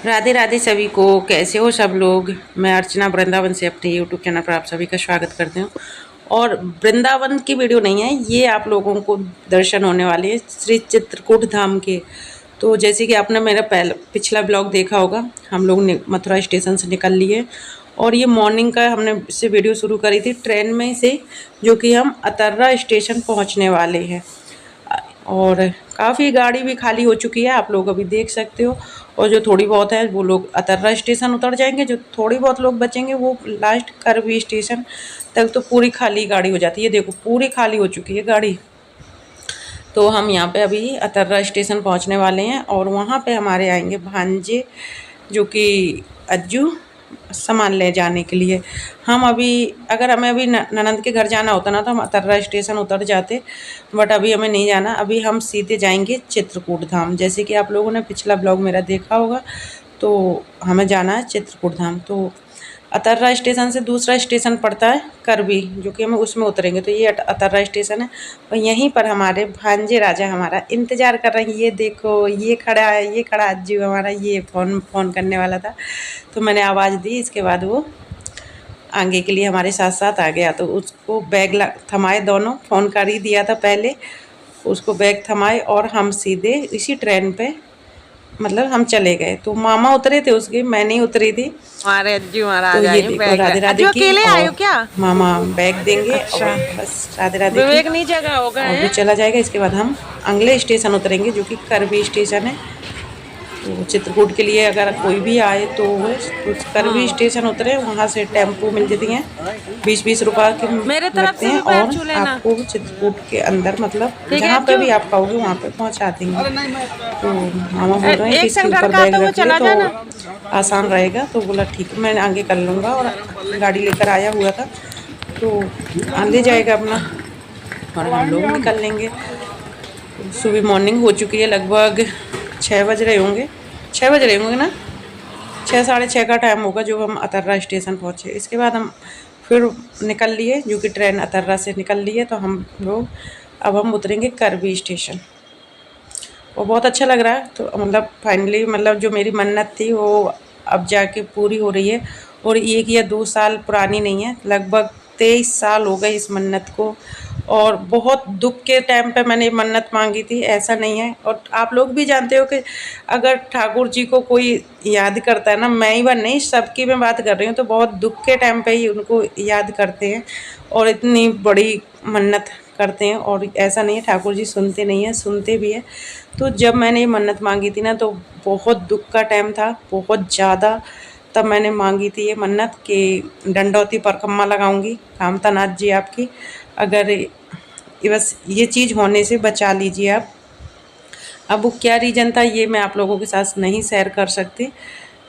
राधे राधे सभी को। कैसे हो सब लोग। मैं अर्चना वृंदावन से अपने यूट्यूब चैनल पर आप सभी का स्वागत करती हूँ। और वृंदावन की वीडियो नहीं है ये, आप लोगों को दर्शन होने वाले हैं श्री चित्रकूट धाम के। तो जैसे कि आपने मेरा पिछला ब्लॉग देखा होगा, हम लोग मथुरा स्टेशन से निकल लिए और ये मॉर्निंग का हमने इससे वीडियो शुरू करी थी ट्रेन में से, जो कि हम अतर्रा स्टेशन पहुँचने वाले हैं। और काफ़ी गाड़ी भी खाली हो चुकी है, आप लोग अभी देख सकते हो। और जो थोड़ी बहुत है वो लोग अतर्रा स्टेशन उतर जाएंगे, जो थोड़ी बहुत लोग बचेंगे वो लास्ट करवी स्टेशन तक तो पूरी खाली गाड़ी हो जाती है। देखो पूरी खाली हो चुकी है गाड़ी। तो हम यहाँ पे अभी अतर्रा स्टेशन पहुँचने वाले हैं और वहाँ पे हमारे आएंगे भांजे, जो कि अज्जू सामान ले जाने के लिए। हम अभी अगर हमें अभी ननंद के घर जाना होता ना तो हम अतर्रा स्टेशन उतर जाते, बट अभी हमें नहीं जाना। अभी हम सीधे जाएंगे चित्रकूट धाम। जैसे कि आप लोगों ने पिछला ब्लॉग मेरा देखा होगा, तो हमें जाना है चित्रकूट धाम। तो अतर्रा स्टेशन से दूसरा स्टेशन पड़ता है करवी, जो कि हम उसमें उतरेंगे। तो ये अतर्रा स्टेशन है और यहीं पर हमारे भांजे राजा हमारा इंतज़ार कर रहे हैं। ये देखो ये खड़ा है, ये खड़ा अज्जू हमारा, ये फ़ोन करने वाला था तो मैंने आवाज़ दी। इसके बाद वो आगे के लिए हमारे साथ साथ आ गया। तो उसको बैग थमाए, दोनों फ़ोन कर ही दिया था पहले, उसको बैग थमाए और हम सीधे इसी ट्रेन पे मतलब हम चले गए। तो मामा उतरे थे उसके, मैं नहीं उतरी थी। हमारे अज्जू तो महाराज ये आए देखो बैग राधे राधे अज्जू की, अकेले आए हो और क्या? मामा बैग देंगे अच्छा, और बस राधे राधे की विवेक नहीं जगह होगा और वो है। चला जाएगा। इसके बाद हम अगले स्टेशन उतरेंगे, जो कि करवी स्टेशन है। तो चित्रकूट के लिए अगर कोई भी आए तो करवी स्टेशन उतरे, वहाँ से टेम्पो मिल जाती हैं, 20-20 रुपये के मेरे तरफ लगते से हैं भी पैर और छू लेना। आपको चित्रकूट के अंदर मतलब ठीक है जहाँ पे अज्जू, भी आप कहोगे वहाँ पे पहुँचा देंगे। तो मामा बोल रहे हैं कि एक इसके सेकंड ऊपर का बैग आता हुआ रख ले चला तो जाना। आसान रहेगा। तो बोला ठीक है, मैं आगे कर लूँगा। और गाड़ी लेकर आया हुआ था तो ले जाएगा अपना और हम लोग निकल लेंगे। सुबह मॉर्निंग हो चुकी है, लगभग 6 बज रहे होंगे, 6 बज रहे होंगे ना, 6-6:30 का टाइम होगा जो हम अतर्रा स्टेशन पहुँचे। इसके बाद हम फिर निकल लिए, जो कि ट्रेन अतर्रा से निकल ली है। तो हम लोग अब हम उतरेंगे करवी स्टेशन और बहुत अच्छा लग रहा है। तो मतलब फाइनली मतलब जो मेरी मन्नत थी वो अब जाके पूरी हो रही है। और 1 या 2 साल पुरानी नहीं है, लगभग 23 साल हो गए इस मन्नत को। और बहुत दुख के टाइम पे मैंने मन्नत मांगी थी, ऐसा नहीं है। और आप लोग भी जानते हो कि अगर ठाकुर जी को कोई याद करता है ना, मैं ही बात नहीं सबकी मैं बात कर रही हूँ, तो बहुत दुख के टाइम पे ही उनको याद करते हैं और इतनी बड़ी मन्नत करते हैं। और ऐसा नहीं है ठाकुर जी सुनते नहीं हैं, सुनते भी हैं। तो जब मैंने ये मन्नत मांगी थी ना तो बहुत दुख का टाइम था, बहुत ज़्यादा। तब मैंने मांगी थी ये मन्नत कि डंडौती परकम्मा लगाऊंगी कामता नाथ जी आपकी, अगर ये बस ये चीज़ होने से बचा लीजिए आप। अब वो क्या रीज़न था ये मैं आप लोगों के साथ नहीं शेयर कर सकती,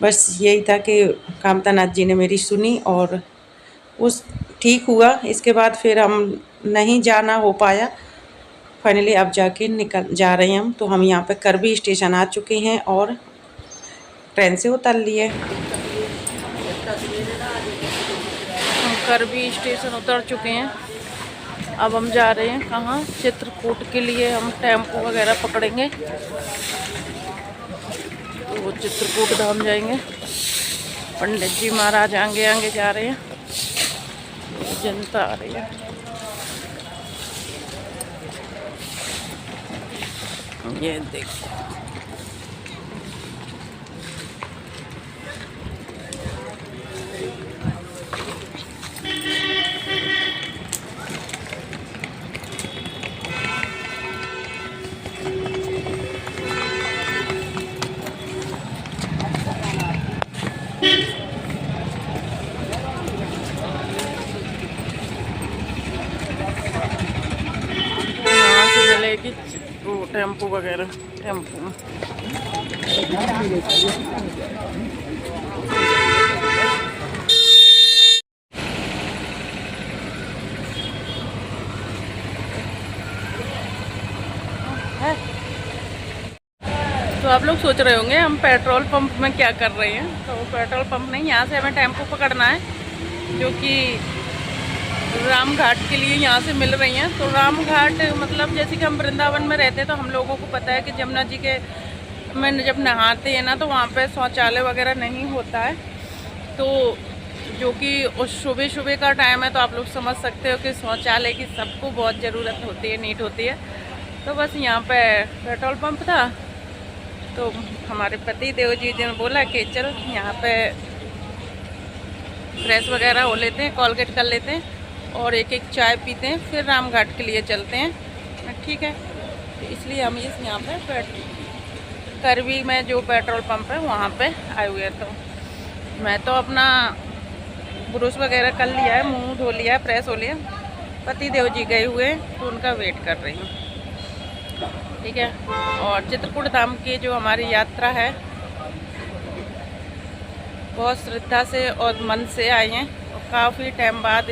बस यही था कि कामता नाथ जी ने मेरी सुनी और उस ठीक हुआ। इसके बाद फिर हम नहीं जाना हो पाया, फाइनली अब जाके निकल जा रहे हैं हम। तो हम यहाँ पे करवी स्टेशन आ चुके हैं और ट्रेन से उतर लिए। हम करवी स्टेशन उतर चुके हैं। अब हम जा रहे हैं कहाँ? चित्रकूट के लिए हम टेम्पो वगैरह पकड़ेंगे तो वो चित्रकूट धाम जाएंगे। पंडित जी महाराज आगे आगे जा रहे हैं, जनता आ रही है। ये देखो यहाँ से मिलेगी वो टेम्पो वगैरह, टेम्पो में। तो आप लोग सोच रहे होंगे हम पेट्रोल पंप में क्या कर रहे हैं। तो पेट्रोल पंप नहीं, यहाँ से हमें टेम्पो पकड़ना है, जो कि राम घाट के लिए यहाँ से मिल रही हैं। तो राम घाट मतलब जैसे कि हम वृंदावन में रहते हैं तो हम लोगों को पता है कि जमुना जी के में जब नहाते हैं ना तो वहाँ पे शौचालय वगैरह नहीं होता है, तो जो कि उस सुबह सुबह का टाइम है, तो आप लोग समझ सकते हो कि शौचालय की सबको बहुत ज़रूरत होती है, नीड होती है। तो बस यहाँ पे पेट्रोल पंप था, तो हमारे पति देव जी ने बोला कि चल यहाँ पे फ्रेश वगैरह हो लेते हैं, कोलगेट कर लेते हैं और एक एक चाय पीते हैं, फिर रामघाट के लिए चलते हैं। ठीक है, तो इसलिए हम इस यहाँ पे करवी में जो पेट्रोल पंप है वहाँ पे आए हुए हैं। तो मैं तो अपना ब्रश वगैरह कर लिया है, मुंह धो लिया है, फ्रेश हो लिया। पति देव जी गए हुए हैं तो उनका वेट कर रही हूँ। ठीक है, और चित्रकूट धाम की जो हमारी यात्रा है बहुत श्रद्धा से और मन से आए हैं, और काफ़ी टाइम बाद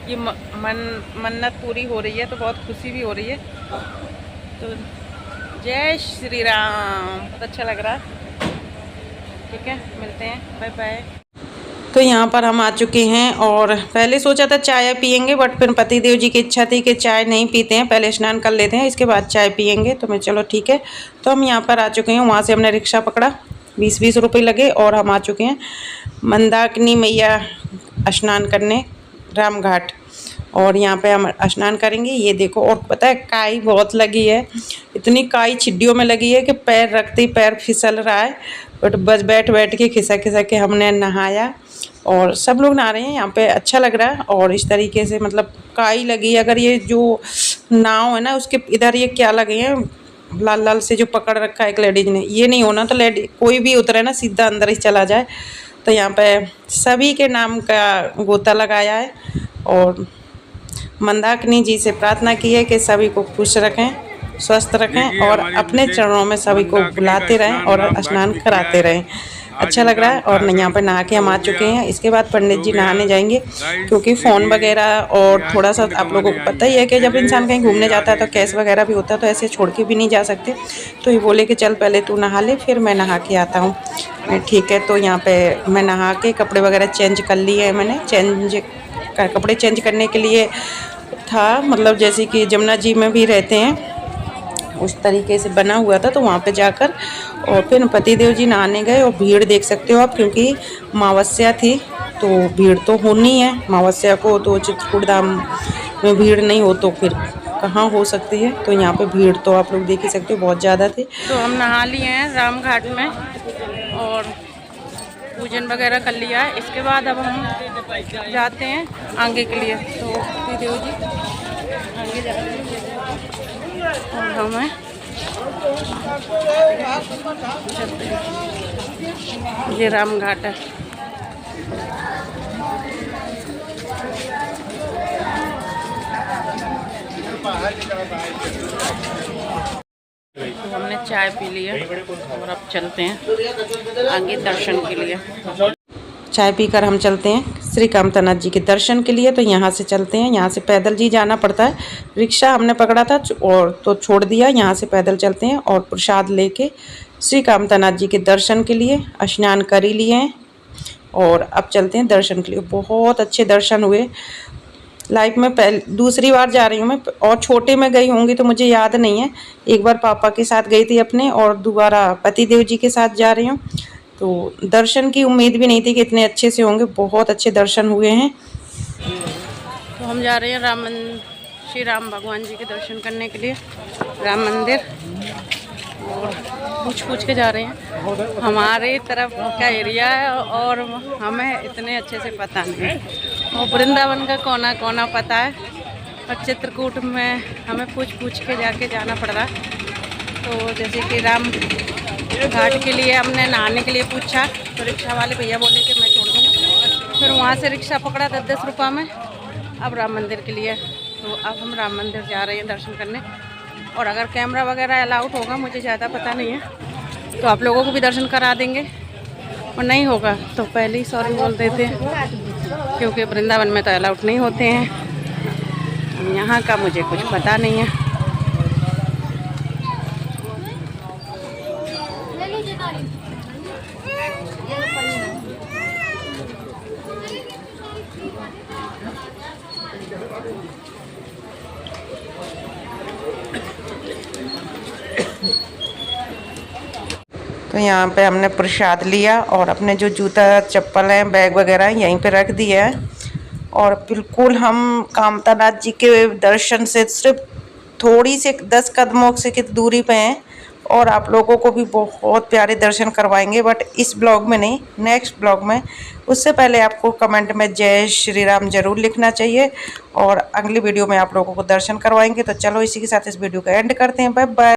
ये मन्नत पूरी हो रही है, तो बहुत खुशी भी हो रही है। तो जय श्री राम, बहुत अच्छा लग रहा है। ठीक है, मिलते हैं, बाय बाय। तो यहाँ पर हम आ चुके हैं और पहले सोचा था चाय पियेंगे, बट फिर पति देव जी की इच्छा थी कि चाय नहीं पीते हैं, पहले स्नान कर लेते हैं, इसके बाद चाय पियेंगे। तो मैं चलो ठीक है, तो हम यहाँ पर आ चुके हैं। वहाँ से हमने रिक्शा पकड़ा, 20-20 रुपये लगे और हम आ चुके हैं मंदाकिनी मैया स्नान करने रामघाट। और यहाँ पे हम स्नान करेंगे। ये देखो, और पता है काई बहुत लगी है, इतनी काई छिड्डियों में लगी है कि पैर रखते ही पैर फिसल रहा है। बट बस बैठ बैठ के खिसा खिसा के हमने नहाया, और सब लोग नहा रहे हैं यहाँ पे, अच्छा लग रहा है। और इस तरीके से मतलब काई लगी है। अगर ये जो नाव है ना उसके इधर ये क्या लगे हैं, लाल लाल से जो पकड़ रखा है एक लेडीज ने, ये नहीं होना तो लेडी कोई भी उतरे ना सीधा अंदर ही चला जाए। तो यहाँ पे सभी के नाम का गोता लगाया है और मंदाकिनी जी से प्रार्थना की है कि सभी को खुश रखें, स्वस्थ रखें और अपने चरणों में सभी को बुलाते रहें और स्नान कराते रहें। अच्छा लग रहा है। और यहाँ पर नहा के हम आ चुके हैं। इसके बाद पंडित जी नहाने जाएंगे, क्योंकि फ़ोन वगैरह और थोड़ा सा आप लोगों को पता ही है कि जब इंसान कहीं घूमने जाता है तो कैश वगैरह भी होता है, तो ऐसे छोड़ के भी नहीं जा सकते। तो ये बोले कि चल पहले तू नहा ले, फिर मैं नहा के आता हूँ। ठीक है, तो यहाँ पर मैं नहा के कपड़े वगैरह चेंज कर लिए हैं। मैंने कपड़े चेंज करने के लिए था, मतलब जैसे कि जमुना जी में भी रहते हैं उस तरीके से बना हुआ था, तो वहाँ पे जाकर और फिर पति देव जी नहाने गए। और भीड़ देख सकते हो आप, क्योंकि अमावस्या थी तो भीड़ तो होनी है अमावस्या को, तो चित्रकूट धाम में भीड़ नहीं हो तो फिर कहाँ हो सकती है। तो यहाँ पे भीड़ तो आप लोग देख ही सकते हो, बहुत ज़्यादा थी। तो हम नहा लिए हैं रामघाट में और पूजन वगैरह कर लिया है। इसके बाद अब हम जाते हैं आगे के लिए। तो पति देव जी आगे जा रहे हैं और हमें ये रामघाट है। तो हमने चाय पी ली है और अब चलते हैं आगे दर्शन के लिए। चाय पीकर हम चलते हैं श्री कामतानाथ जी के दर्शन के लिए। तो यहाँ से चलते हैं, यहाँ से पैदल जी जाना पड़ता है। रिक्शा हमने पकड़ा था और तो छोड़ दिया, यहाँ से पैदल चलते हैं और प्रसाद लेके श्री कामतानाथ जी के दर्शन के लिए स्नान कर ही लिए हैं और अब चलते हैं दर्शन के लिए। बहुत अच्छे दर्शन हुए। लाइफ में दूसरी बार जा रही हूँ मैं, और छोटे में गई होंगी तो मुझे याद नहीं है। एक बार पापा के साथ गई थी अपने, और दोबारा पति देव जी के साथ जा रही हूँ। तो दर्शन की उम्मीद भी नहीं थी कि इतने अच्छे से होंगे, बहुत अच्छे दर्शन हुए हैं। तो हम जा रहे हैं श्री राम भगवान जी के दर्शन करने के लिए राम मंदिर, और पूछ के जा रहे हैं। हमारे तरफ का एरिया है और हमें इतने अच्छे से पता नहीं है, और वृंदावन का कोना कोना पता है, और चित्रकूट में हमें पूछ के जाके जाना पड़ रहा है। तो जैसे कि राम घाट के लिए हमने नहाने के लिए पूछा, तो रिक्शा वाले भैया बोले कि मैं छोड़ दूँगा। फिर वहाँ से रिक्शा पकड़ा 10-10 रुपये में, अब राम मंदिर के लिए। तो अब हम राम मंदिर जा रहे हैं दर्शन करने। और अगर कैमरा वगैरह अलाउड होगा, मुझे ज़्यादा पता नहीं है, तो आप लोगों को भी दर्शन करा देंगे, और नहीं होगा तो पहले ही सॉरी बोल देते हैं, क्योंकि वृंदावन में तो अलाउड नहीं होते हैं। यहाँ का मुझे कुछ पता नहीं है। तो यहाँ पे हमने प्रसाद लिया और अपने जो जूता चप्पल हैं बैग वगैरह यहीं पे रख दिया है और बिल्कुल हम कामतानाथ जी के दर्शन से सिर्फ थोड़ी से 10 कदमों से की दूरी पे हैं और आप लोगों को भी बहुत प्यारे दर्शन करवाएंगे, बट इस ब्लॉग में नहीं, नेक्स्ट ब्लॉग में। उससे पहले आपको कमेंट में जय श्री राम जरूर लिखना चाहिए और अगली वीडियो में आप लोगों को दर्शन करवाएंगे। तो चलो इसी के साथ इस वीडियो का एंड करते हैं। Bye bye.